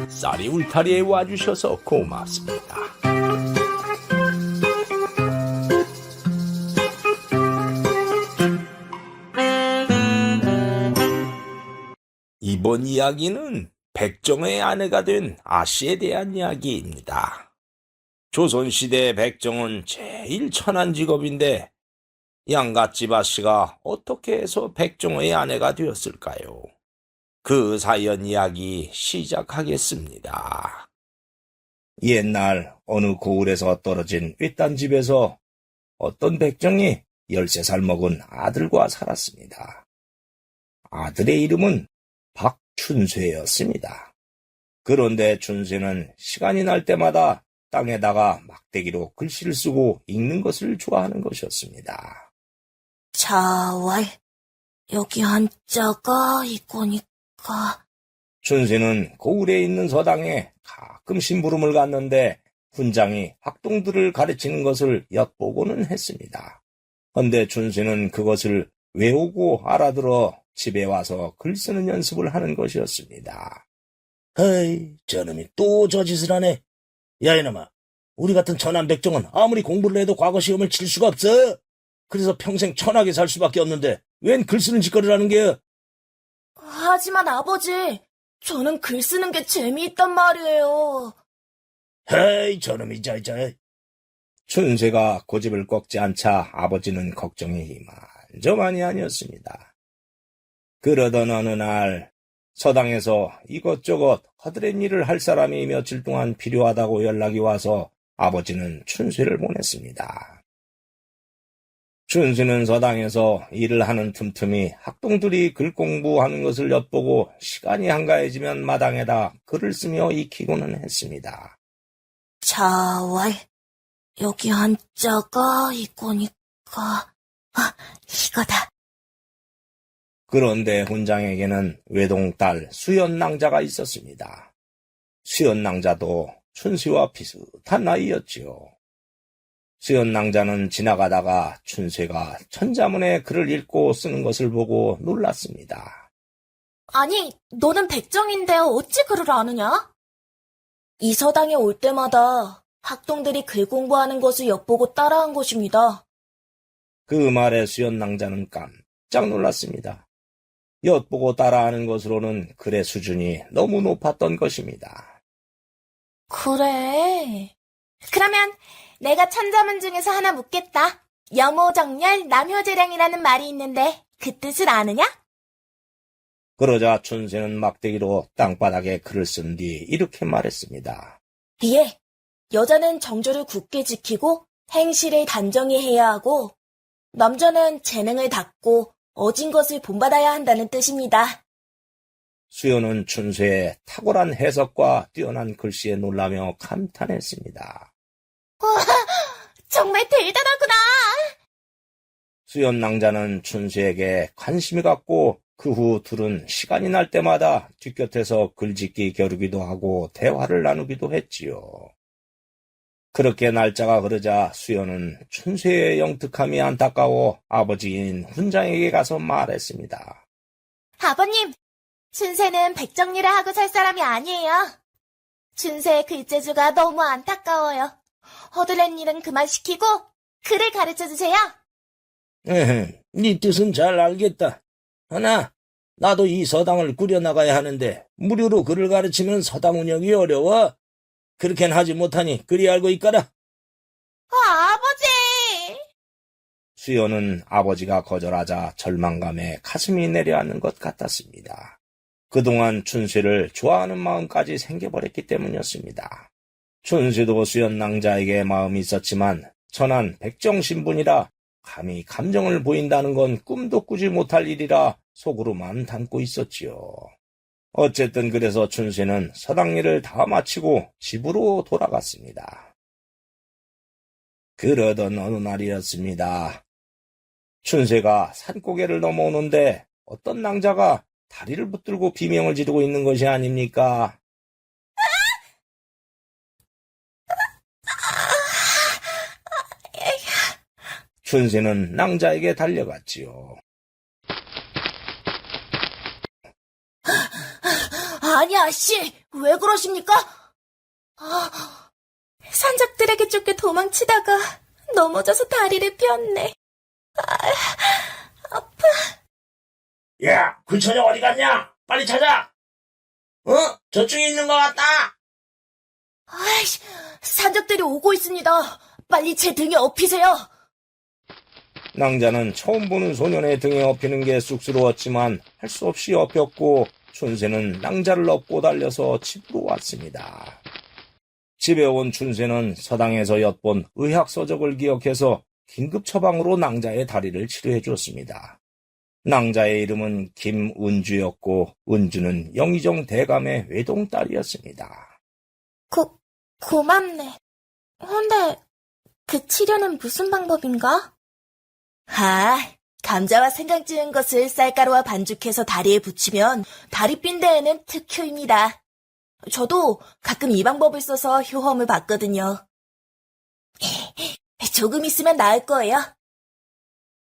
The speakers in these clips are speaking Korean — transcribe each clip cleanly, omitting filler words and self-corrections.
쌀이 울타리에 와주셔서 고맙습니다. 이번 이야기는 백정의 아내가 된 아씨에 대한 이야기입니다. 조선시대 백정은 제일 천한 직업인데 양갓집 아씨가 어떻게 해서 백정의 아내가 되었을까요? 그 사연 이야기 시작하겠습니다. 옛날 어느 고을에서 떨어진 윗단 집에서 어떤 백정이 13살 먹은 아들과 살았습니다. 아들의 이름은 박춘쇠였습니다. 그런데 춘쇠는 시간이 날 때마다 땅에다가 막대기로 글씨를 쓰고 읽는 것을 좋아하는 것이었습니다. 자왈, 여기 한자가 이거니까. 춘쇠는 고을에 있는 서당에 가끔 심부름을 갔는데 훈장이 학동들을 가르치는 것을 엿보고는 했습니다. 그런데 춘쇠는 그것을 외우고 알아들어 집에 와서 글 쓰는 연습을 하는 것이었습니다. 에이, 저놈이 또 저 짓을 하네. 야, 이놈아, 우리 같은 천한 백정은 아무리 공부를 해도 과거 시험을 칠 수가 없어. 그래서 평생 천하게 살 수밖에 없는데 웬 글 쓰는 짓거리를 하는 게야? 하지만 아버지, 저는 글 쓰는 게 재미있단 말이에요. 에이, 저놈이 자이자. 춘쇠가 고집을 꺾지 않자 아버지는 걱정이 이만저만이 아니었습니다. 그러던 어느 날 서당에서 이것저것 허드렛 일을 할 사람이 며칠 동안 필요하다고 연락이 와서 아버지는 춘쇠를 보냈습니다. 춘쇠는 서당에서 일을 하는 틈틈이 학동들이 글 공부하는 것을 엿보고 시간이 한가해지면 마당에다 글을 쓰며 익히고는 했습니다. 자왈, 여기 한자가 이거니까. 이거다. 그런데 훈장에게는 외동딸 수연낭자가 있었습니다. 수연낭자도 춘쇠와 비슷한 나이였지요. 수연낭자는 지나가다가 춘쇠가 천자문에 글을 읽고 쓰는 것을 보고 놀랐습니다. 아니, 너는 백정인데 어찌 글을 아느냐? 이 서당에 올 때마다 학동들이 글 공부하는 것을 엿보고 따라한 것입니다. 그 말에 수연낭자는 깜짝 놀랐습니다. 엿보고 따라하는 것으로는 글의 수준이 너무 높았던 것입니다. 그래. 그러면 내가 천자문 중에서 하나 묻겠다. 여모정렬 남효재량이라는 말이 있는데 그 뜻을 아느냐? 그러자 춘쇠는 막대기로 땅바닥에 글을 쓴 뒤 이렇게 말했습니다. 예, 여자는 정조를 굳게 지키고 행실을 단정히 해야 하고 남자는 재능을 닦고 어진 것을 본받아야 한다는 뜻입니다. 수연은 춘쇠의 탁월한 해석과 뛰어난 글씨에 놀라며 감탄했습니다. 정말 대단하구나. 수연 낭자는 춘쇠에게 관심이 갔고 그 후 둘은 시간이 날 때마다 뒷곁에서 글짓기 겨루기도 하고 대화를 나누기도 했지요. 그렇게 날짜가 흐르자 수연은 춘쇠의 영특함이 안타까워 아버지인 훈장에게 가서 말했습니다. 아버님, 춘새는 백정리를 하고 살 사람이 아니에요. 춘새의 글재주가 너무 안타까워요. 허드렛 일은 그만 시키고 글을 가르쳐주세요. 네 뜻은 잘 알겠다. 하나, 나도 이 서당을 꾸려나가야 하는데 무료로 글을 가르치면 서당 운영이 어려워. 그렇게는 하지 못하니 그리 알고 있거라. 아버지! 수연은 아버지가 거절하자 절망감에 가슴이 내려앉는 것 같았습니다. 그동안 춘쇠를 좋아하는 마음까지 생겨버렸기 때문이었습니다. 춘쇠도 수연 낭자에게 마음이 있었지만 천한 백정 신분이라 감히 감정을 보인다는 건 꿈도 꾸지 못할 일이라 속으로만 담고 있었지요. 어쨌든 그래서 춘쇠는 서당 일을 다 마치고 집으로 돌아갔습니다. 그러던 어느 날이었습니다. 춘쇠가 산고개를 넘어오는데 어떤 낭자가 다리를 붙들고 비명을 지르고 있는 것이 아닙니까? 춘쇠는 낭자에게 달려갔지요. 아니, 아씨, 왜 그러십니까? 산적들에게 쫓겨 도망치다가 넘어져서 다리를 폈네. 야, 그 처녀 어디 갔냐? 빨리 찾아! 저쪽에 있는 것 같다! 아이씨, 산적들이 오고 있습니다. 빨리 제 등에 업히세요. 낭자는 처음 보는 소년의 등에 업히는 게 쑥스러웠지만 할 수 없이 업혔고 춘새는 낭자를 업고 달려서 집으로 왔습니다. 집에 온 춘새는 서당에서 엿본 의학서적을 기억해서 긴급 처방으로 낭자의 다리를 치료해 줬습니다. 낭자의 이름은 김은주였고 은주는 영의정 대감의 외동딸이었습니다. 고맙네. 근데 그 치료는 무슨 방법인가? 감자와 생강 찌은 것을 쌀가루와 반죽해서 다리에 붙이면 다리 삔 데에는 특효입니다. 저도 가끔 이 방법을 써서 효험을 봤거든요. 조금 있으면 나을 거예요.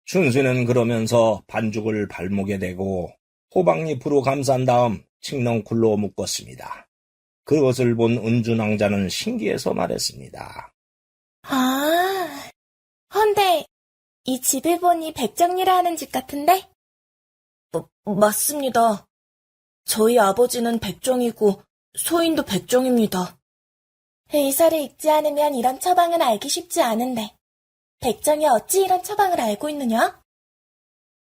춘새는 그러면서 반죽을 발목에 대고 호박잎으로 감싼 다음 칡넝쿨로 묶었습니다. 그것을 본 은주 낭자는 신기해서 말했습니다. 헌데 이 집을 보니 백정리라 하는 집 같은데? 맞습니다. 저희 아버지는 백정이고 소인도 백정입니다. 의사를 읽지 않으면 이런 처방은 알기 쉽지 않은데 백정이 어찌 이런 처방을 알고 있느냐?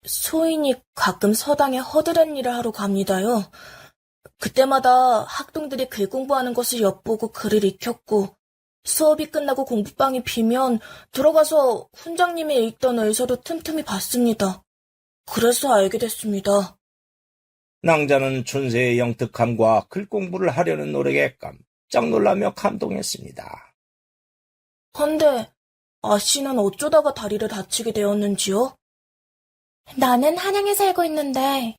소인이 가끔 서당에 허드렛 일을 하러 갑니다요. 그때마다 학동들이 글 공부하는 것을 엿보고 글을 익혔고 수업이 끝나고 공부방이 비면 들어가서 훈장님이 읽던 의서도 틈틈이 봤습니다. 그래서 알게 됐습니다. 낭자는 춘새의 영특함과 글 공부를 하려는 노력에 깜짝 놀라며 감동했습니다. 헌데 아씨는 어쩌다가 다리를 다치게 되었는지요? 나는 한양에 살고 있는데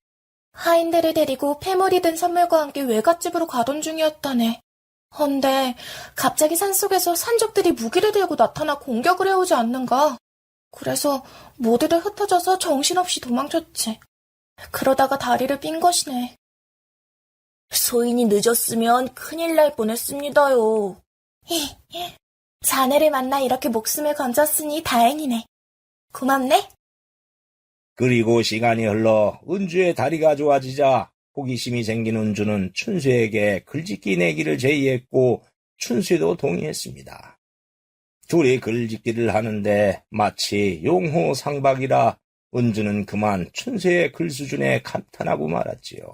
하인들을 데리고 폐물이 든 선물과 함께 외갓집으로 가던 중이었다네. 헌데 갑자기 산속에서 산적들이 무기를 들고 나타나 공격을 해오지 않는가. 그래서 모두들 흩어져서 정신없이 도망쳤지. 그러다가 다리를 삔 것이네. 소인이 늦었으면 큰일 날 뻔했습니다요. 자네를 만나 이렇게 목숨을 건졌으니 다행이네. 고맙네. 그리고 시간이 흘러 은주의 다리가 좋아지자 호기심이 생긴 은주는 춘새에게 글짓기 내기를 제의했고 춘새도 동의했습니다. 둘이 글짓기를 하는데 마치 용호상박이라 은주는 그만 춘새의 글 수준에 감탄하고 말았지요.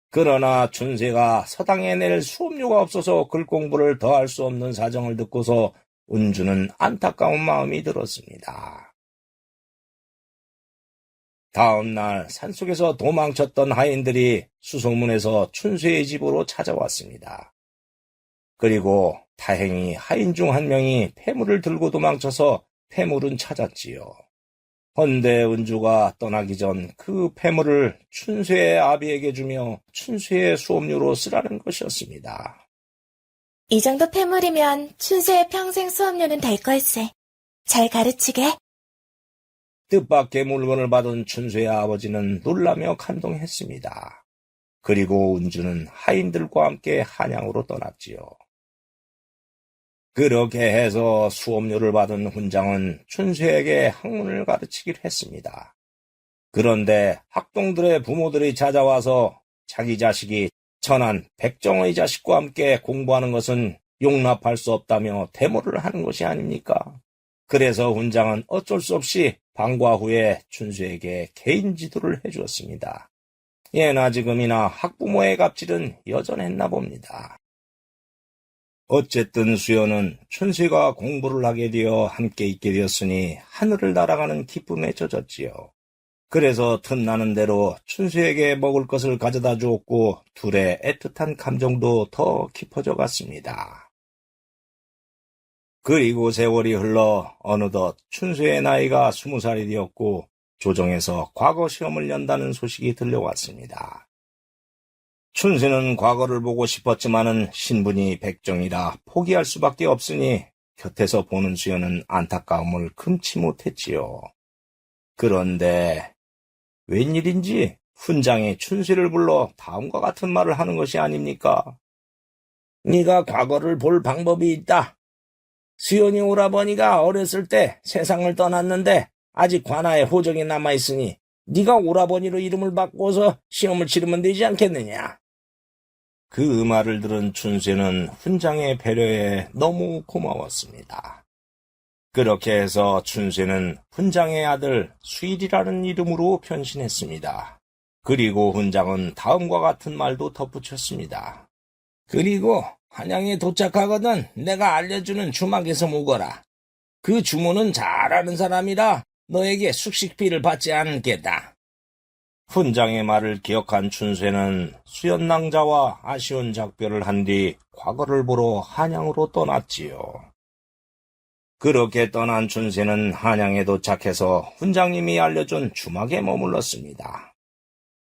그러나 춘새가 서당에 낼 수업료가 없어서 글 공부를 더 할 수 없는 사정을 듣고서 은주는 안타까운 마음이 들었습니다. 다음 날 산속에서 도망쳤던 하인들이 수소문해서 춘새의 집으로 찾아왔습니다. 그리고 다행히 하인 중 한 명이 폐물을 들고 도망쳐서 폐물은 찾았지요. 헌데 은주가 떠나기 전 그 폐물을 춘새의 아비에게 주며 춘새의 수업료로 쓰라는 것이었습니다. 이 정도 폐물이면 춘새의 평생 수업료는 될 걸세. 잘 가르치게. 뜻밖의 물건을 받은 춘새의 아버지는 놀라며 감동했습니다. 그리고 은주는 하인들과 함께 한양으로 떠났지요. 그렇게 해서 수업료를 받은 훈장은 춘새에게 학문을 가르치기로 했습니다. 그런데 학동들의 부모들이 찾아와서 자기 자식이 천한 백정의 자식과 함께 공부하는 것은 용납할 수 없다며 데모를 하는 것이 아닙니까? 그래서 훈장은 어쩔 수 없이 방과 후에 춘새에게 개인 지도를 해주었습니다. 예나 지금이나 학부모의 갑질은 여전했나 봅니다. 어쨌든 수연은 춘새가 공부를 하게 되어 함께 있게 되었으니 하늘을 날아가는 기쁨에 젖었지요. 그래서 틈나는 대로 춘새에게 먹을 것을 가져다 주었고 둘의 애틋한 감정도 더 깊어져 갔습니다. 그리고 세월이 흘러 어느덧 춘새의 나이가 20살이 되었고 조정에서 과거 시험을 연다는 소식이 들려왔습니다. 춘새는 과거를 보고 싶었지만은 신분이 백정이라 포기할 수밖에 없으니 곁에서 보는 수연은 안타까움을 금치 못했지요. 그런데 웬일인지 훈장이 춘쇠를 불러 다음과 같은 말을 하는 것이 아닙니까? 네가 과거를 볼 방법이 있다. 수연이 오라버니가 어렸을 때 세상을 떠났는데 아직 관아에 호적이 남아있으니 네가 오라버니로 이름을 바꿔서 시험을 치르면 되지 않겠느냐. 그 말을 들은 춘쇠는 훈장의 배려에 너무 고마웠습니다. 그렇게 해서 춘쇠는 훈장의 아들 수일이라는 이름으로 변신했습니다. 그리고 훈장은 다음과 같은 말도 덧붙였습니다. 그리고 한양에 도착하거든 내가 알려주는 주막에서 묵어라. 그 주문은 잘 아는 사람이라 너에게 숙식비를 받지 않겠다. 훈장의 말을 기억한 춘쇠는 수연낭자와 아쉬운 작별을 한 뒤 과거를 보러 한양으로 떠났지요. 그렇게 떠난 춘쇠는 한양에 도착해서 훈장님이 알려준 주막에 머물렀습니다.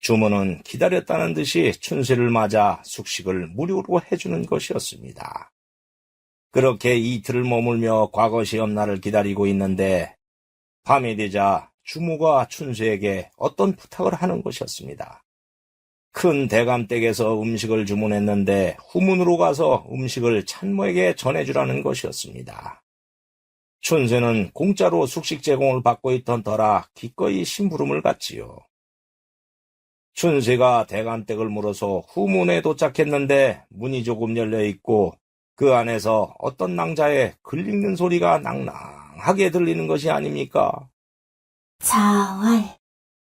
주문은 기다렸다는 듯이 춘쇠를 맞아 숙식을 무료로 해주는 것이었습니다. 그렇게 이틀을 머물며 과거 시험날을 기다리고 있는데 밤이 되자 주모가 춘쇠에게 어떤 부탁을 하는 것이었습니다. 큰 대감댁에서 음식을 주문했는데 후문으로 가서 음식을 찬모에게 전해주라는 것이었습니다. 춘쇠는 공짜로 숙식 제공을 받고 있던 터라 기꺼이 심부름을 갔지요. 춘쇠가 대감댁을 물어서 후문에 도착했는데 문이 조금 열려있고 그 안에서 어떤 낭자의 글 읽는 소리가 낭낭하게 들리는 것이 아닙니까? 자왈,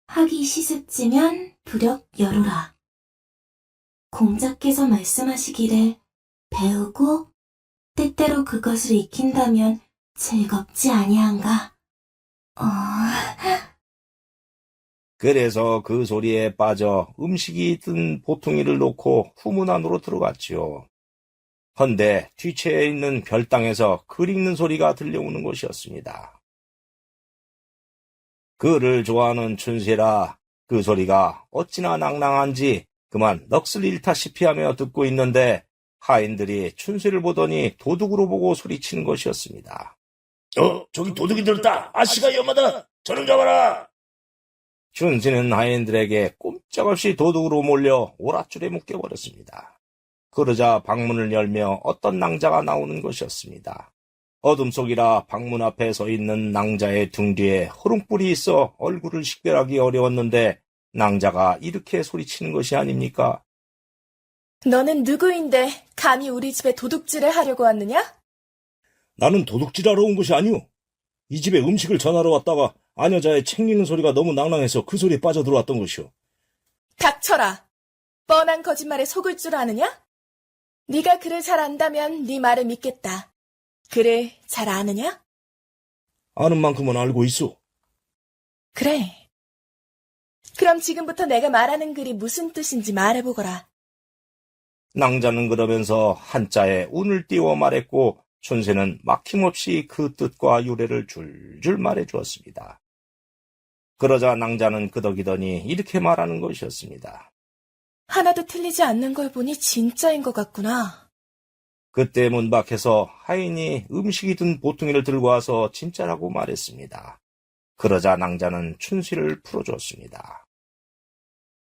하기 시습지면 부력 열어라. 공자께서 말씀하시기를 배우고 때때로 그것을 익힌다면 즐겁지 아니한가? 그래서 그 소리에 빠져 음식이 든 보퉁이를 놓고 후문 안으로 들어갔지요. 헌데 뒤채에 있는 별당에서 글 읽는 소리가 들려오는 것이었습니다. 글을 좋아하는 춘쇠라 그 소리가 어찌나 낭낭한지 그만 넋을 잃다시피 하며 듣고 있는데 하인들이 춘쇠를 보더니 도둑으로 보고 소리치는 것이었습니다. 저기 도둑이 들었다. 아씨가 위험하다. 저놈 잡아라. 춘쇠는 하인들에게 꼼짝없이 도둑으로 몰려 오랏줄에 묶여버렸습니다. 그러자 방문을 열며 어떤 낭자가 나오는 것이었습니다. 어둠 속이라 방문 앞에 서 있는 낭자의 등 뒤에 호롱불이 있어 얼굴을 식별하기 어려웠는데 낭자가 이렇게 소리치는 것이 아닙니까? 너는 누구인데 감히 우리 집에 도둑질을 하려고 왔느냐? 나는 도둑질하러 온 것이 아니오. 이 집에 음식을 전하러 왔다가 아녀자의 책 읽는 소리가 너무 낭낭해서 그 소리에 빠져들어왔던 것이오. 닥쳐라. 뻔한 거짓말에 속을 줄 아느냐? 네가 글을 잘 안다면 네 말을 믿겠다. 글을 잘 아느냐? 아는 만큼은 알고 있어. 그래. 그럼 지금부터 내가 말하는 글이 무슨 뜻인지 말해보거라. 낭자는 그러면서 한자에 운을 띄워 말했고 춘쇠는 막힘없이 그 뜻과 유래를 줄줄 말해주었습니다. 그러자 낭자는 끄덕이더니 이렇게 말하는 것이었습니다. 하나도 틀리지 않는 걸 보니 진짜인 것 같구나. 그때 문 밖에서 하인이 음식이 든 보퉁이를 들고 와서 진짜라고 말했습니다. 그러자 낭자는 춘쇠를 풀어줬습니다.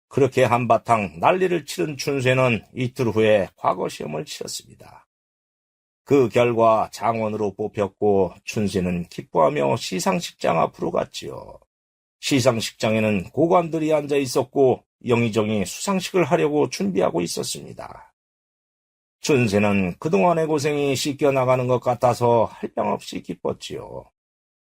그렇게 한바탕 난리를 치른 춘쇠는 이틀 후에 과거 시험을 치렀습니다. 그 결과 장원으로 뽑혔고 춘쇠는 기뻐하며 시상식장 앞으로 갔지요. 시상식장에는 고관들이 앉아 있었고 영의정이 수상식을 하려고 준비하고 있었습니다. 춘쇠는 그동안의 고생이 씻겨나가는 것 같아서 할망없이 기뻤지요.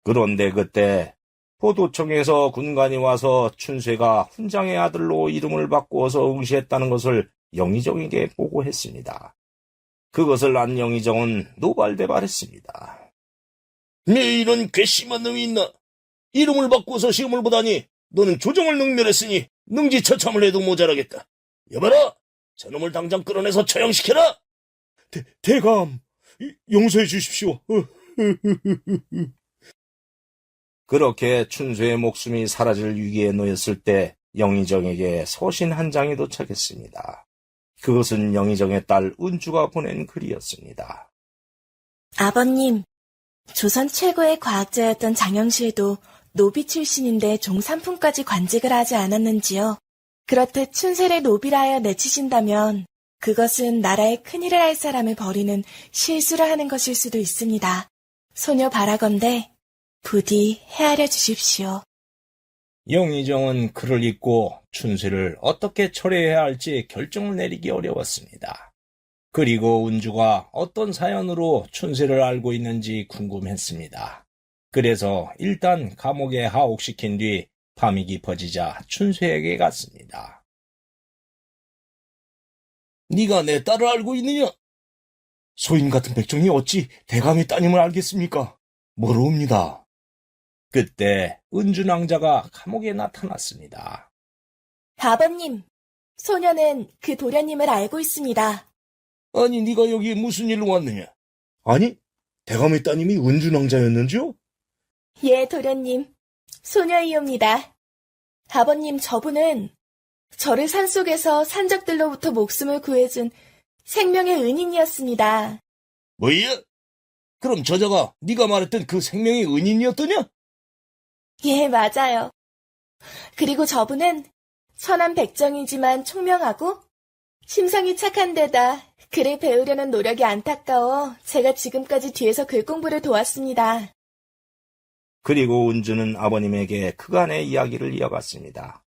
그런데 그때 포도청에서 군관이 와서 춘쇠가 훈장의 아들로 이름을 바꾸어서 응시했다는 것을 영의정에게 보고했습니다. 그것을 안 영의정은 노발대발했습니다. 네 이런 괘씸한 놈이 있나? 이름을 바꾸어서 시험을 보다니 너는 조정을 능멸했으니 능지처참을 해도 모자라겠다. 여봐라! 저놈을 당장 끌어내서 처형시켜라! 대감, 용서해 주십시오. 그렇게 춘쇠의 목숨이 사라질 위기에 놓였을 때 영의정에게 서신 한 장이 도착했습니다. 그것은 영의정의 딸 은주가 보낸 글이었습니다. 아버님, 조선 최고의 과학자였던 장영실도 노비 출신인데 종삼품까지 관직을 하지 않았는지요? 그렇듯 춘세를 노비라 하여 내치신다면 그것은 나라에 큰일을 할 사람을 버리는 실수를 하는 것일 수도 있습니다. 소녀 바라건대 부디 헤아려 주십시오. 영의정은 글을 읽고 춘세를 어떻게 처리해야 할지 결정을 내리기 어려웠습니다. 그리고 운주가 어떤 사연으로 춘세를 알고 있는지 궁금했습니다. 그래서 일단 감옥에 하옥시킨 뒤 밤이 깊어지자 춘세에게 갔습니다. 네가 내 딸을 알고 있느냐? 소인 같은 백정이 어찌 대감의 따님을 알겠습니까? 모르옵니다. 그때 은주낭자가 감옥에 나타났습니다. 아버님, 소녀는 그 도련님을 알고 있습니다. 아니, 네가 여기 무슨 일로 왔느냐? 아니, 대감의 따님이 은주낭자였는지요? 예, 도련님. 소녀이옵니다. 아버님, 저분은 저를 산속에서 산적들로부터 목숨을 구해준 생명의 은인이었습니다. 뭐야? 그럼 저자가 네가 말했던 그 생명의 은인이었더냐? 예, 맞아요. 그리고 저분은 선한 백정이지만 총명하고 심성이 착한 데다 글을 배우려는 노력이 안타까워 제가 지금까지 뒤에서 글 공부를 도왔습니다. 그리고 은주는 아버님에게 그간의 이야기를 이어갔습니다.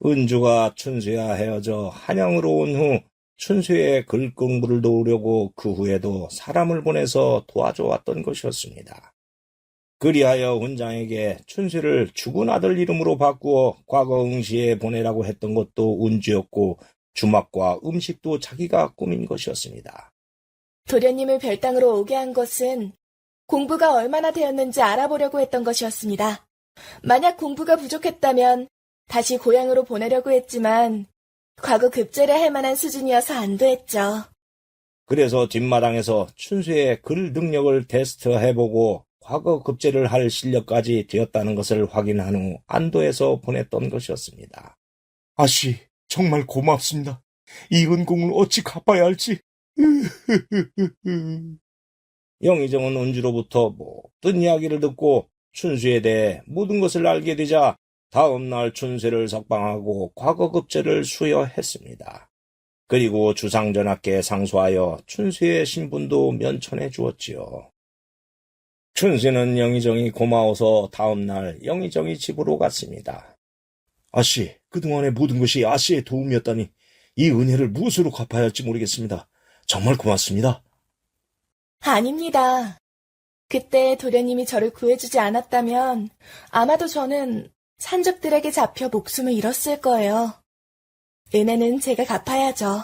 은주가 춘수와 헤어져 한양으로 온 후 춘수의 글 공부를 도우려고 그 후에도 사람을 보내서 도와줘 왔던 것이었습니다. 그리하여 훈장에게 춘수를 죽은 아들 이름으로 바꾸어 과거 응시에 보내라고 했던 것도 은주였고 주막과 음식도 자기가 꾸민 것이었습니다. 도련님을 별당으로 오게 한 것은 공부가 얼마나 되었는지 알아보려고 했던 것이었습니다. 만약 공부가 부족했다면 다시 고향으로 보내려고 했지만 과거 급제를 할 만한 수준이어서 안 됐죠. 그래서 뒷마당에서 춘수의 글 능력을 테스트해보고 과거 급제를 할 실력까지 되었다는 것을 확인한 후 안도해서 보냈던 것이었습니다. 아씨, 정말 고맙습니다. 이 은공을 어찌 갚아야 할지. 영의정은 은주로부터 모든 이야기를 듣고 춘수에 대해 모든 것을 알게 되자 다음 날 춘세를 석방하고 과거 급제를 수여했습니다. 그리고 주상전하께 상소하여 춘수의 신분도 면천해 주었지요. 춘수는 영의정이 고마워서 다음 날 영의정이 집으로 갔습니다. 아씨, 그동안의 모든 것이 아씨의 도움이었다니 이 은혜를 무엇으로 갚아야 할지 모르겠습니다. 정말 고맙습니다. 아닙니다. 그때 도련님이 저를 구해주지 않았다면 아마도 저는 산적들에게 잡혀 목숨을 잃었을 거예요. 은혜는 제가 갚아야죠.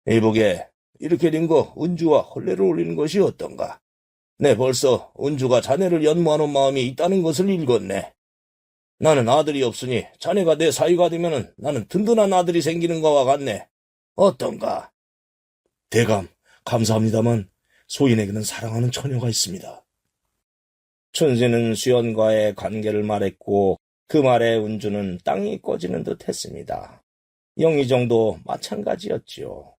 이보게, 이렇게 된 거 은주와 혼례를 올리는 것이 어떤가? 네, 벌써 은주가 자네를 연모하는 마음이 있다는 것을 읽었네. 나는 아들이 없으니 자네가 내 사위가 되면은 나는 든든한 아들이 생기는 것과 같네. 어떤가? 대감, 감사합니다만 소인에게는 사랑하는 처녀가 있습니다. 춘세는 수연과의 관계를 말했고 그 말에 은주는 땅이 꺼지는 듯 했습니다. 영의정도 마찬가지였지요.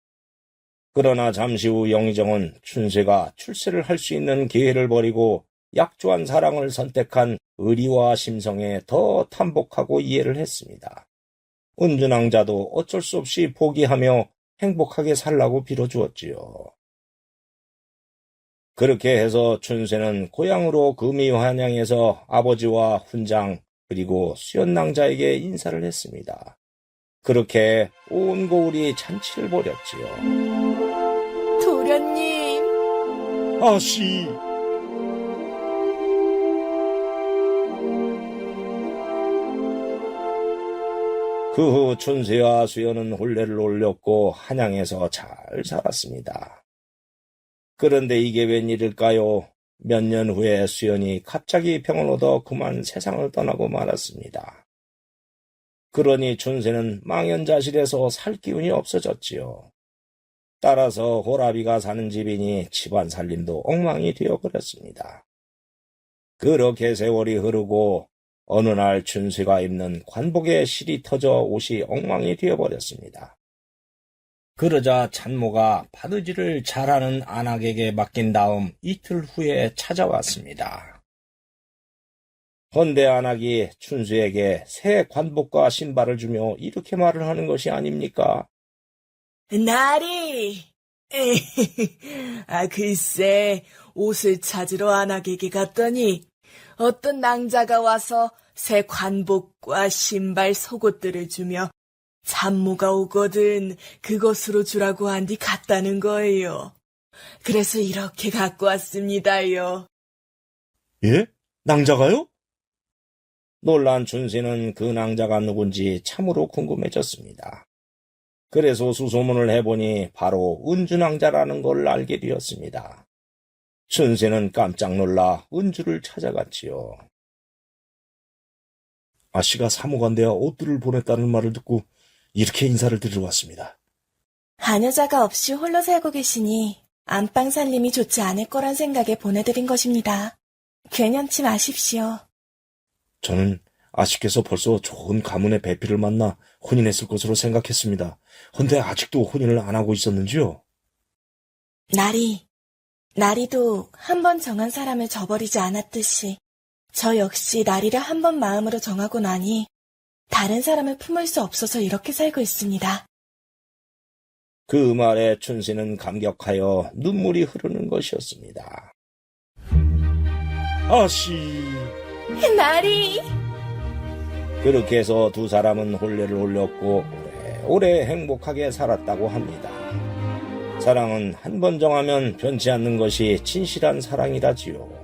그러나 잠시 후 영의정은 춘세가 출세를 할 수 있는 기회를 버리고 약조한 사랑을 선택한 의리와 심성에 더 탐복하고 이해를 했습니다. 은주낭자도 어쩔 수 없이 포기하며 행복하게 살라고 빌어주었지요. 그렇게 해서 춘세는 고향으로 금이환양에서 아버지와 훈장 그리고 수연낭자에게 인사를 했습니다. 그렇게 온 고을이 잔치를 벌였지요. 도련님. 아씨! 그 후 춘세와 수연은 혼례를 올렸고 한양에서 잘 살았습니다. 그런데 이게 웬일일까요? 몇 년 후에 수연이 갑자기 병을 얻어 그만 세상을 떠나고 말았습니다. 그러니 춘세는 망연자실해서 살 기운이 없어졌지요. 따라서 호라비가 사는 집이니 집안 살림도 엉망이 되어버렸습니다. 그렇게 세월이 흐르고 어느 날 춘세가 입는 관복에 실이 터져 옷이 엉망이 되어버렸습니다. 그러자 찬모가 바느질을 잘하는 안악에게 맡긴 다음 이틀 후에 찾아왔습니다. 헌데 안악이 춘수에게 새 관복과 신발을 주며 이렇게 말을 하는 것이 아닙니까? 나리! 글쎄, 옷을 찾으러 안악에게 갔더니 어떤 낭자가 와서 새 관복과 신발, 속옷들을 주며 잡모가 오거든 그것으로 주라고 한 뒤 갔다는 거예요. 그래서 이렇게 갖고 왔습니다요. 예? 낭자가요? 놀란 춘세는 그 낭자가 누군지 참으로 궁금해졌습니다. 그래서 수소문을 해보니 바로 은주낭자라는 걸 알게 되었습니다. 춘세는 깜짝 놀라 은주를 찾아갔지요. 아씨가 사무관대와 옷들을 보냈다는 말을 듣고 이렇게 인사를 드리러 왔습니다. 하녀자가 없이 홀로 살고 계시니 안방 살림이 좋지 않을 거란 생각에 보내드린 것입니다. 괜찮지 마십시오. 저는 아씨께서 벌써 좋은 가문의 배필을 만나 혼인했을 것으로 생각했습니다. 헌데 아직도 혼인을 안 하고 있었는지요? 나리도 한 번 정한 사람을 저버리지 않았듯이 저 역시 나리를 한 번 마음으로 정하고 나니 다른 사람을 품을 수 없어서 이렇게 살고 있습니다. 그 말에 춘세는 감격하여 눈물이 흐르는 것이었습니다. 아씨! 나리! 그렇게 해서 두 사람은 혼례를 올렸고 오래 행복하게 살았다고 합니다. 사랑은 한 번 정하면 변치 않는 것이 진실한 사랑이라지요.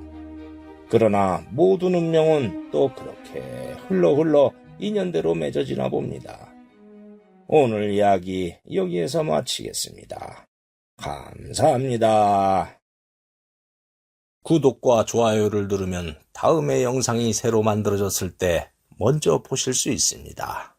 그러나 모든 운명은 또 그렇게 흘러 인연대로 맺어지나 봅니다. 오늘 이야기 여기에서 마치겠습니다. 감사합니다. 구독과 좋아요를 누르면 다음에 영상이 새로 만들어졌을 때 먼저 보실 수 있습니다.